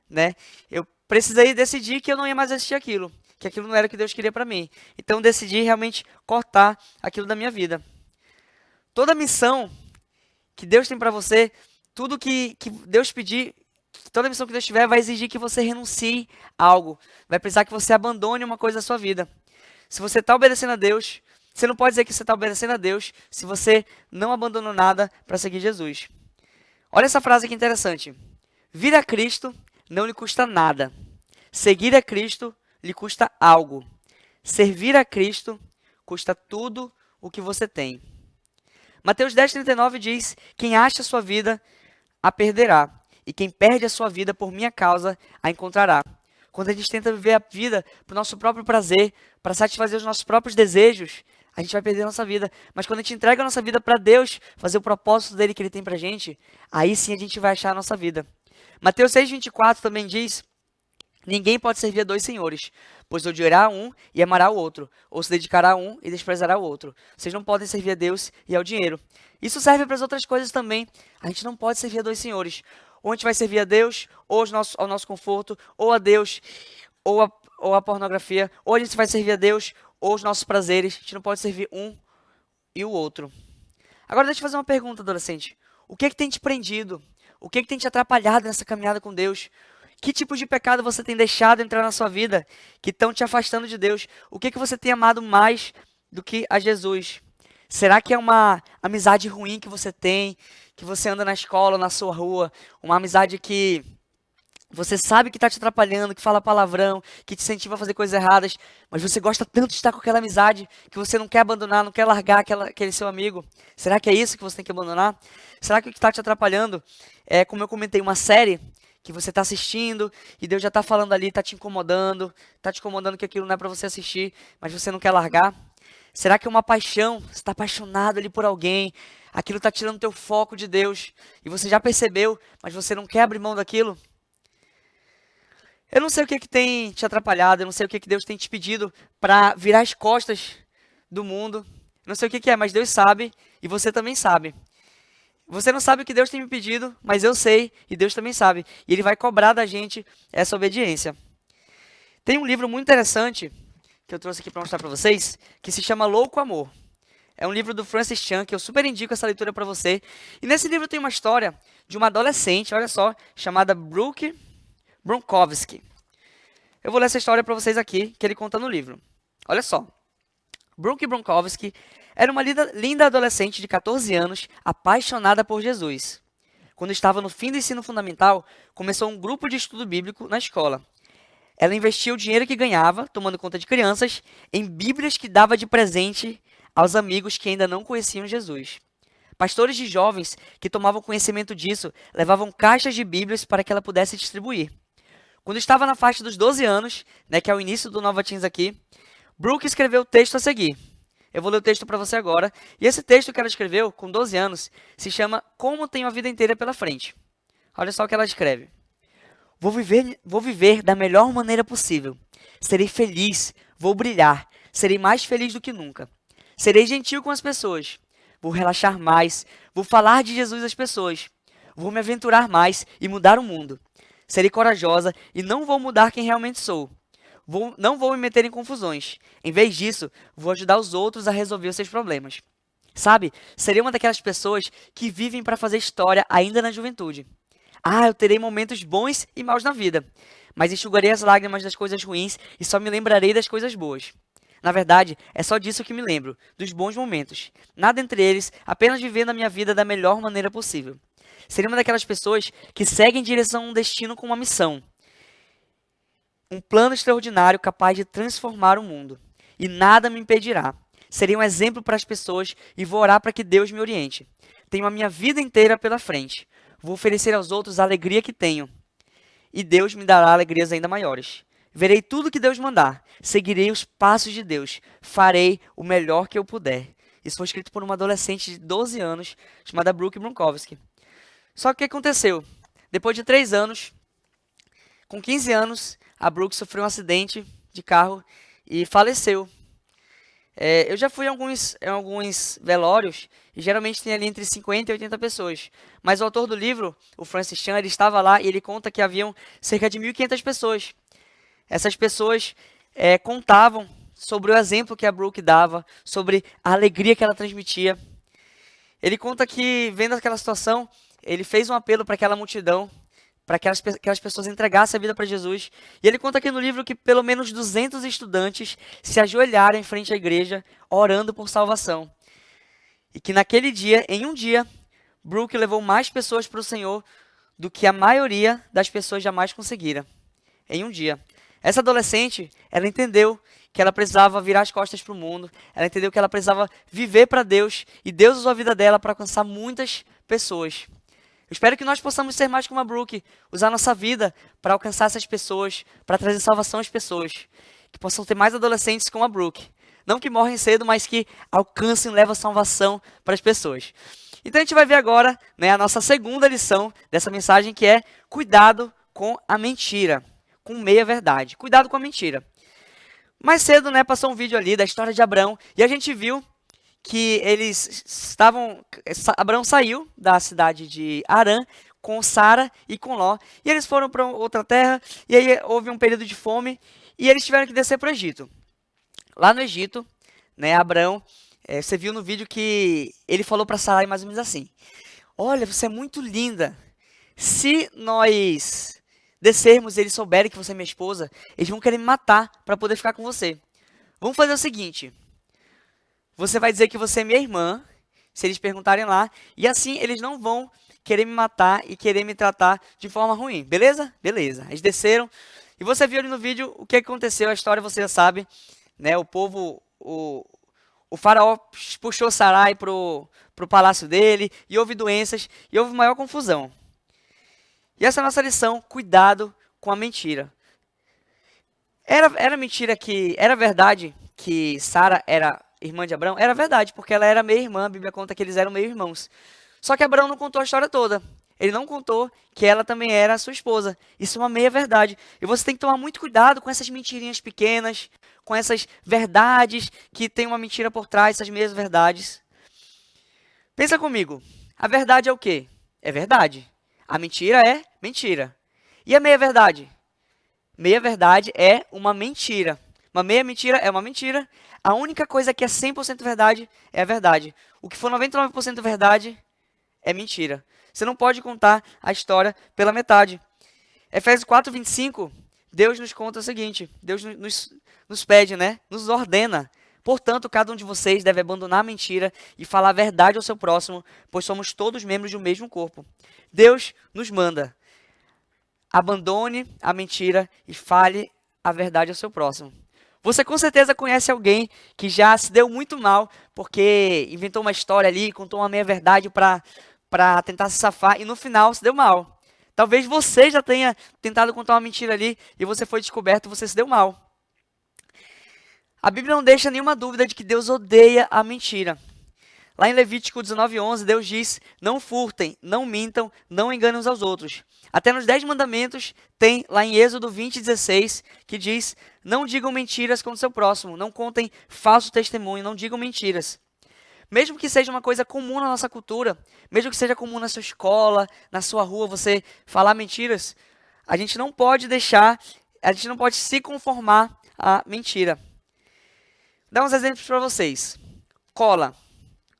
né, eu precisei decidir que eu não ia mais assistir aquilo, que aquilo não era o que Deus queria para mim. Então eu decidi realmente cortar aquilo da minha vida. Toda missão que Deus tem para você, tudo que Deus pedir, toda missão que Deus tiver vai exigir que você renuncie a algo, vai precisar que você abandone uma coisa da sua vida. Se você está obedecendo a Deus, você não pode dizer que você está obedecendo a Deus se você não abandonou nada para seguir Jesus. Olha essa frase aqui interessante. Vir a Cristo não lhe custa nada. Seguir a Cristo lhe custa algo. Servir a Cristo custa tudo o que você tem. Mateus 10,39 diz, quem acha a sua vida, a perderá. E quem perde a sua vida por minha causa, a encontrará. Quando a gente tenta viver a vida para o nosso próprio prazer, para satisfazer os nossos próprios desejos, a gente vai perder a nossa vida. Mas quando a gente entrega a nossa vida para Deus, fazer o propósito dele que ele tem para a gente, aí sim a gente vai achar a nossa vida. Mateus 6,24 também diz, ninguém pode servir a dois senhores, pois odiará a um e amará o outro, ou se dedicará a um e desprezará o outro. Vocês não podem servir a Deus e ao dinheiro. Isso serve para as outras coisas também. A gente não pode servir a dois senhores. Ou a gente vai servir a Deus, ou ao nosso conforto, ou a Deus, ou a pornografia, ou a gente vai servir a Deus, ou os nossos prazeres. A gente não pode servir um e o outro. Agora deixa eu fazer uma pergunta, adolescente. O que é que tem te prendido? O que é que tem te atrapalhado nessa caminhada com Deus? Que tipo de pecado você tem deixado entrar na sua vida que estão te afastando de Deus? O que é que você tem amado mais do que a Jesus? Será que é uma amizade ruim que você tem, que você anda na escola, na sua rua, uma amizade que você sabe que está te atrapalhando, que fala palavrão, que te incentiva a fazer coisas erradas, mas você gosta tanto de estar com aquela amizade que você não quer abandonar, não quer largar aquele seu amigo? Será que é isso que você tem que abandonar? Será que o que está te atrapalhando é, como eu comentei, uma série que você está assistindo e Deus já está falando ali, está te incomodando que aquilo não é para você assistir, mas você não quer largar? Será que é uma paixão? Você está apaixonado ali por alguém, aquilo está tirando o teu foco de Deus e você já percebeu, mas você não quer abrir mão daquilo? Eu não sei o que tem te atrapalhado, eu não sei o que Deus tem te pedido para virar as costas do mundo. Eu não sei o que é, mas Deus sabe e você também sabe. Você não sabe o que Deus tem me pedido, mas eu sei e Deus também sabe. E Ele vai cobrar da gente essa obediência. Tem um livro muito interessante que eu trouxe aqui para mostrar para vocês, que se chama Louco Amor. É um livro do Francis Chan, que eu super indico essa leitura para você. E nesse livro tem uma história de uma adolescente, olha só, chamada Brooke Bronkowski. Eu vou ler essa história para vocês aqui, que ele conta no livro. Olha só. Brooke Bronkowski era uma linda adolescente de 14 anos, apaixonada por Jesus. Quando estava no fim do ensino fundamental, começou um grupo de estudo bíblico na escola. Ela investia o dinheiro que ganhava, tomando conta de crianças, em bíblias que dava de presente aos amigos que ainda não conheciam Jesus. Pastores de jovens que tomavam conhecimento disso levavam caixas de bíblias para que ela pudesse distribuir. Quando estava na faixa dos 12 anos, que é o início do Nova Teens aqui, Brooke escreveu o texto a seguir. Eu vou ler o texto para você agora. E esse texto que ela escreveu, com 12 anos, se chama Como Tenho a Vida Inteira pela Frente. Olha só o que ela escreve. Vou viver da melhor maneira possível. Serei feliz, vou brilhar, serei mais feliz do que nunca. Serei gentil com as pessoas. Vou relaxar mais, vou falar de Jesus às pessoas. Vou me aventurar mais e mudar o mundo. Serei corajosa e não vou mudar quem realmente sou. Não vou me meter em confusões. Em vez disso, vou ajudar os outros a resolver os seus problemas. Sabe, serei uma daquelas pessoas que vivem para fazer história ainda na juventude. Eu terei momentos bons e maus na vida, mas enxugarei as lágrimas das coisas ruins e só me lembrarei das coisas boas. Na verdade, é só disso que me lembro, dos bons momentos. Nada entre eles, apenas vivendo a minha vida da melhor maneira possível. Serei uma daquelas pessoas que seguem em direção a um destino com uma missão. Um plano extraordinário capaz de transformar o mundo. E nada me impedirá. Serei um exemplo para as pessoas e vou orar para que Deus me oriente. Tenho a minha vida inteira pela frente. Vou oferecer aos outros a alegria que tenho. E Deus me dará alegrias ainda maiores. Verei tudo que Deus mandar. Seguirei os passos de Deus. Farei o melhor que eu puder. Isso foi escrito por uma adolescente de 12 anos, chamada Brooke Bronkowski. Só que o que aconteceu? Depois de 3 anos, com 15 anos, a Brooke sofreu um acidente de carro e faleceu. Eu já fui em alguns velórios e geralmente tem ali entre 50 e 80 pessoas. Mas o autor do livro, o Francis Chan, ele estava lá e ele conta que haviam cerca de 1.500 pessoas. Essas pessoas contavam sobre o exemplo que a Brooke dava, sobre a alegria que ela transmitia. Ele conta que, vendo aquela situação, ele fez um apelo para aquela multidão, para que aquelas pessoas entregassem a vida para Jesus. E ele conta aqui no livro que pelo menos 200 estudantes se ajoelharam em frente à igreja, orando por salvação. E que naquele dia, em um dia, Brooke levou mais pessoas para o Senhor do que a maioria das pessoas jamais conseguiram. Em um dia. Essa adolescente, ela entendeu que ela precisava virar as costas para o mundo. Ela entendeu que ela precisava viver para Deus. E Deus usou a vida dela para alcançar muitas pessoas. Eu espero que nós possamos ser mais como a Brooke, usar nossa vida para alcançar essas pessoas, para trazer salvação às pessoas. Que possam ter mais adolescentes como a Brooke. Não que morrem cedo, mas que alcancem e levam salvação para as pessoas. Então a gente vai ver agora a nossa segunda lição dessa mensagem, que é cuidado com a mentira, com meia-verdade. Cuidado com a mentira. Mais cedo, passou um vídeo ali da história de Abraão e a gente viu que Abraão saiu da cidade de Harã com Sara e com Ló, e eles foram para outra terra, e aí houve um período de fome, e eles tiveram que descer para o Egito. Lá no Egito, Abraão, você viu no vídeo que ele falou para Sarai mais ou menos assim: olha, você é muito linda, se nós descermos e eles souberem que você é minha esposa, eles vão querer me matar para poder ficar com você. Vamos fazer o seguinte: você vai dizer que você é minha irmã, se eles perguntarem lá, e assim eles não vão querer me matar e querer me tratar de forma ruim, beleza? Beleza. Eles desceram, e você viu ali no vídeo o que aconteceu, a história você já sabe, o povo, o faraó puxou Sarai pro palácio dele, e houve doenças, e houve maior confusão. E essa é a nossa lição, cuidado com a mentira. Era mentira era verdade que Sara era irmã de Abraão? Era verdade, porque ela era meia-irmã, a Bíblia conta que eles eram meio-irmãos. Só que Abraão não contou a história toda. Ele não contou que ela também era sua esposa. Isso é uma meia-verdade. E você tem que tomar muito cuidado com essas mentirinhas pequenas, com essas verdades que tem uma mentira por trás, essas meias-verdades. Pensa comigo. A verdade é o quê? É verdade. A mentira é mentira. E a meia-verdade? Meia-verdade é uma mentira. Uma meia-mentira é uma mentira. A única coisa que é 100% verdade é a verdade. O que for 99% verdade é mentira. Você não pode contar a história pela metade. Efésios 4:25, Deus nos conta o seguinte, Deus nos pede, né? Nos ordena. Portanto, cada um de vocês deve abandonar a mentira e falar a verdade ao seu próximo, pois somos todos membros do mesmo corpo. Deus nos manda. Abandone a mentira e fale a verdade ao seu próximo. Você com certeza conhece alguém que já se deu muito mal porque inventou uma história ali, contou uma meia-verdade para tentar se safar e no final se deu mal. Talvez você já tenha tentado contar uma mentira ali e você foi descoberto e você se deu mal. A Bíblia não deixa nenhuma dúvida de que Deus odeia a mentira. Lá em Levítico 19:11, Deus diz, não furtem, não mintam, não enganem uns aos outros. Até nos 10 mandamentos tem lá em Êxodo 20:16, que diz, não digam mentiras contra o seu próximo, não contem falso testemunho, não digam mentiras. Mesmo que seja uma coisa comum na nossa cultura, mesmo que seja comum na sua escola, na sua rua, você falar mentiras, a gente não pode se conformar à mentira. Vou dar uns exemplos para vocês. Cola.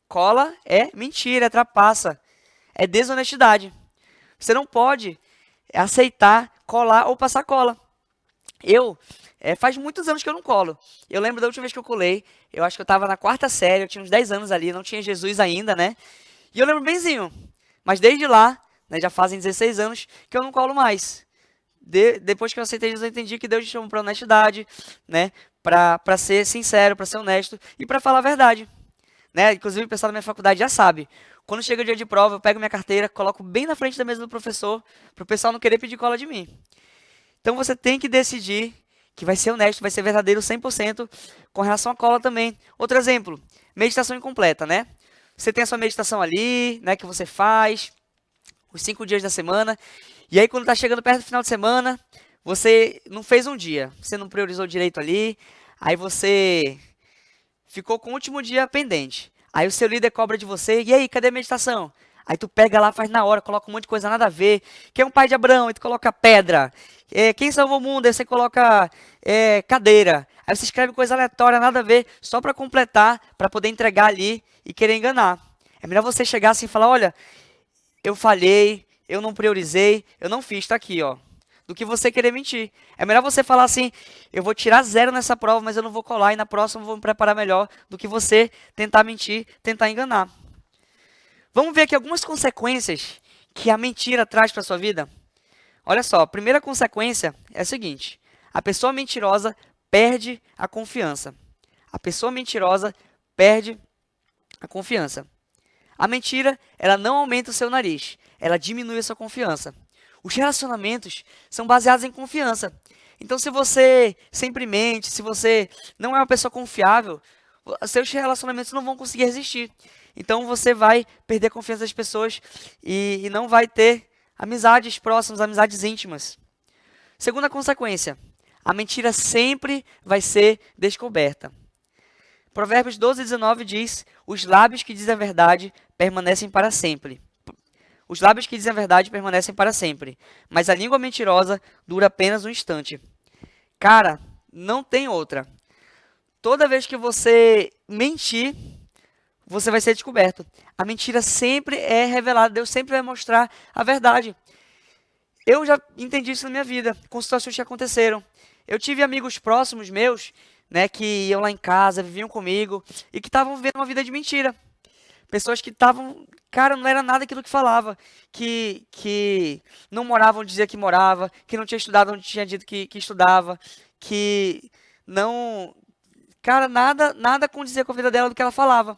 Cola é mentira, é trapaça, é desonestidade. Você não pode aceitar colar ou passar cola. Faz muitos anos que eu não colo. Eu lembro da última vez que eu colei, eu acho que eu estava na 4ª série, eu tinha uns 10 anos ali, não tinha Jesus ainda, né? E eu lembro benzinho. Mas desde lá, né, já fazem 16 anos que eu não colo mais. Depois que eu aceitei Jesus, eu entendi que Deus me chamou para honestidade, né? Para ser sincero, para ser honesto e para falar a verdade. Né? Inclusive o pessoal da minha faculdade já sabe. Quando chega o dia de prova, eu pego minha carteira, coloco bem na frente da mesa do professor, para o pessoal não querer pedir cola de mim. Então você tem que decidir que vai ser honesto, vai ser verdadeiro 100% com relação à cola também. Outro exemplo, meditação incompleta, né? Você tem a sua meditação ali, né, que você faz, os 5 dias da semana, e aí quando está chegando perto do final de semana, você não fez um dia, você não priorizou direito ali, aí você ficou com o último dia pendente. Aí o seu líder cobra de você, e aí, cadê a meditação? Aí tu pega lá, faz na hora, coloca um monte de coisa nada a ver. Quem é um pai de Abraão? Aí tu coloca pedra. Quem salvou o mundo? Aí você coloca cadeira. Aí você escreve coisa aleatória, nada a ver, só para completar, para poder entregar ali e querer enganar. É melhor você chegar assim e falar, olha, eu falhei, eu não priorizei, eu não fiz, tá aqui, ó. Do que você querer mentir. É melhor você falar assim, eu vou tirar 0 nessa prova, mas eu não vou colar, e na próxima eu vou me preparar melhor, do que você tentar mentir, tentar enganar. Vamos ver aqui algumas consequências que a mentira traz para a sua vida? Olha só, a primeira consequência é a seguinte, a pessoa mentirosa perde a confiança. A pessoa mentirosa perde a confiança. A mentira, ela não aumenta o seu nariz, ela diminui a sua confiança. Os relacionamentos são baseados em confiança. Então, se você sempre mente, se você não é uma pessoa confiável, seus relacionamentos não vão conseguir resistir. Então, você vai perder a confiança das pessoas e não vai ter amizades próximas, amizades íntimas. Segunda consequência, a mentira sempre vai ser descoberta. Provérbios 12:19 diz, os lábios que dizem a verdade permanecem para sempre. Os lábios que dizem a verdade permanecem para sempre, mas a língua mentirosa dura apenas um instante. Cara, não tem outra. Toda vez que você mentir, você vai ser descoberto. A mentira sempre é revelada, Deus sempre vai mostrar a verdade. Eu já entendi isso na minha vida, com situações que aconteceram. Eu tive amigos próximos meus, né, que iam lá em casa, viviam comigo, e que estavam vivendo uma vida de mentira. Pessoas que estavam, cara, não era nada aquilo que falava, que não morava onde dizia que morava, que não tinha estudado onde tinha dito que estudava, que não, cara, nada condizia com a vida dela do que ela falava.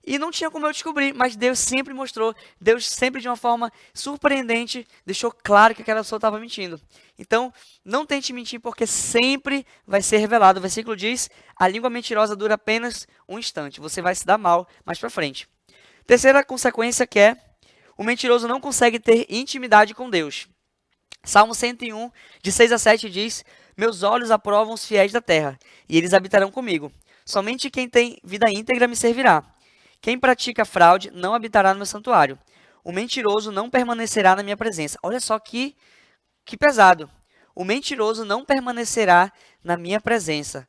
E não tinha como eu descobrir, mas Deus sempre mostrou, Deus sempre de uma forma surpreendente deixou claro que aquela pessoa estava mentindo. Então, não tente mentir porque sempre vai ser revelado. O versículo diz, a língua mentirosa dura apenas um instante, você vai se dar mal mais para frente. Terceira consequência que é, o mentiroso não consegue ter intimidade com Deus. Salmo 101, de 6 a 7 diz, meus olhos aprovam os fiéis da terra, e eles habitarão comigo. Somente quem tem vida íntegra me servirá. Quem pratica fraude não habitará no meu santuário. o mentiroso não permanecerá na minha presença. Olha só que pesado. O mentiroso não permanecerá na minha presença.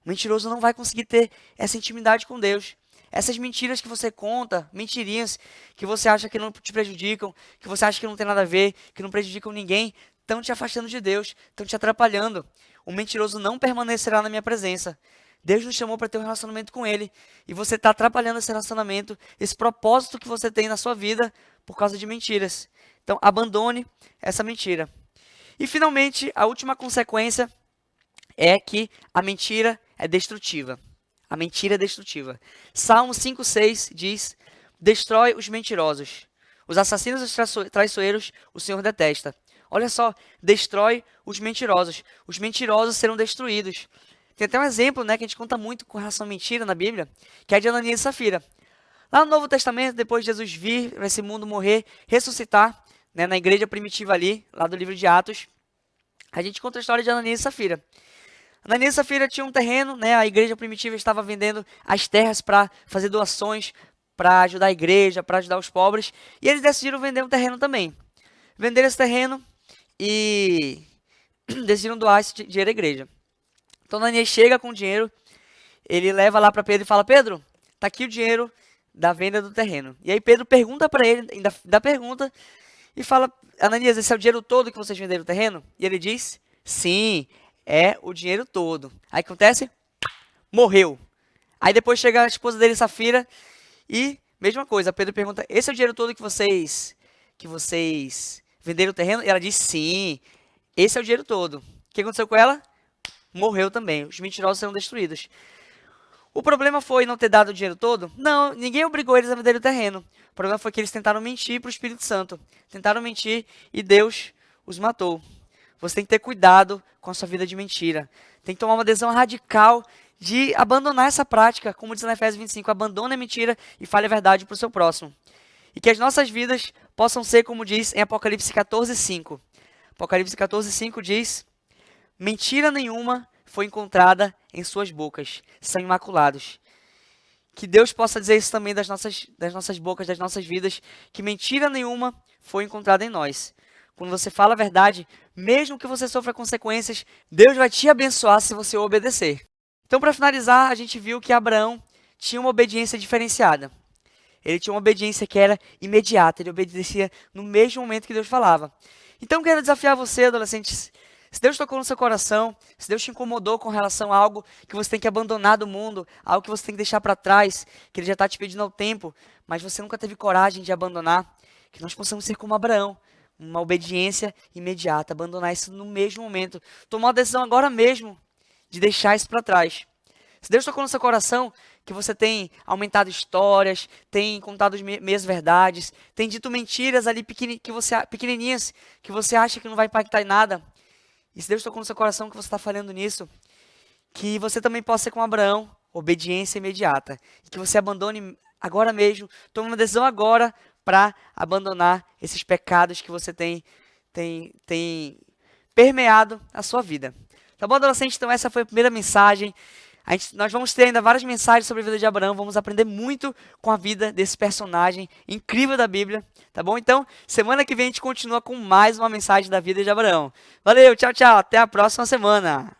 O mentiroso não vai conseguir ter essa intimidade com Deus. Essas mentiras que você conta, mentirinhas que você acha que não te prejudicam, que você acha que não tem nada a ver, que não prejudicam ninguém, estão te afastando de Deus, estão te atrapalhando. O mentiroso não permanecerá na minha presença. Deus nos chamou para ter um relacionamento com Ele. E você está atrapalhando esse relacionamento, esse propósito que você tem na sua vida por causa de mentiras. Então, abandone essa mentira. E, finalmente, a última consequência é que a mentira é destrutiva. A mentira é destrutiva. Salmo 5,6 diz: destrói os mentirosos. Os assassinos e os traiçoeiros o Senhor detesta. Olha só, destrói os mentirosos. Os mentirosos serão destruídos. Tem até um exemplo, né, que a gente conta muito com relação à mentira na Bíblia, que é de Ananias e Safira. Lá no Novo Testamento, depois de Jesus vir nesse mundo, morrer, ressuscitar, né, na igreja primitiva ali, lá do livro de Atos, a gente conta a história de Ananias e Safira. Ananias e Safira tinham um terreno, né, a igreja primitiva estava vendendo as terras para fazer doações, para ajudar a igreja, para ajudar os pobres, e eles decidiram vender um terreno também. Venderam esse terreno e decidiram doar esse dinheiro à igreja. Então Ananias chega com o dinheiro, ele leva lá para Pedro e fala: Pedro, tá aqui o dinheiro da venda do terreno. E aí Pedro pergunta para ele, ainda dá pergunta, e fala: Ananias, esse é o dinheiro todo que vocês venderam o terreno? E ele diz: sim, é o dinheiro todo. Aí o que acontece? Morreu. Aí depois chega a esposa dele, Safira, e mesma coisa, Pedro pergunta: esse é o dinheiro todo que vocês venderam o terreno? E ela diz: sim, esse é o dinheiro todo. O que aconteceu com ela? Morreu também. Os mentirosos serão destruídos. O problema foi não ter dado o dinheiro todo? Não, ninguém obrigou eles a vender o terreno. O problema foi que eles tentaram mentir para o Espírito Santo. Tentaram mentir e Deus os matou. Você tem que ter cuidado com a sua vida de mentira. Tem que tomar uma decisão radical de abandonar essa prática. Como diz na Efésios 25, abandone a mentira e fale a verdade para o seu próximo. E que as nossas vidas possam ser, como diz em Apocalipse 14:5. Apocalipse 14:5 diz: mentira nenhuma foi encontrada em suas bocas, são imaculados. Que Deus possa dizer isso também das nossas bocas, das nossas vidas, que mentira nenhuma foi encontrada em nós. Quando você fala a verdade, mesmo que você sofra consequências, Deus vai te abençoar se você obedecer. Então, para finalizar, a gente viu que Abraão tinha uma obediência diferenciada. Ele tinha uma obediência que era imediata, ele obedecia no mesmo momento que Deus falava. Então, quero desafiar você, adolescentes. Se Deus tocou no seu coração, se Deus te incomodou com relação a algo que você tem que abandonar do mundo, algo que você tem que deixar para trás, que Ele já está te pedindo ao tempo, mas você nunca teve coragem de abandonar, que nós possamos ser como Abraão, uma obediência imediata, abandonar isso no mesmo momento, tomar uma decisão agora mesmo de deixar isso para trás. Se Deus tocou no seu coração, que você tem aumentado histórias, tem contado meias verdades, tem dito mentiras ali pequenininhas, que você acha que não vai impactar em nada, e se Deus tocou no seu coração que você está falhando nisso, que você também possa ser como Abraão, obediência imediata. E que você abandone agora mesmo, tome uma decisão agora para abandonar esses pecados que você tem permeado a sua vida. Tá bom, adolescente? Então essa foi a primeira mensagem. Nós vamos ter ainda várias mensagens sobre a vida de Abraão, vamos aprender muito com a vida desse personagem incrível da Bíblia, tá bom? Então, semana que vem a gente continua com mais uma mensagem da vida de Abraão. Valeu, tchau, tchau, até a próxima semana!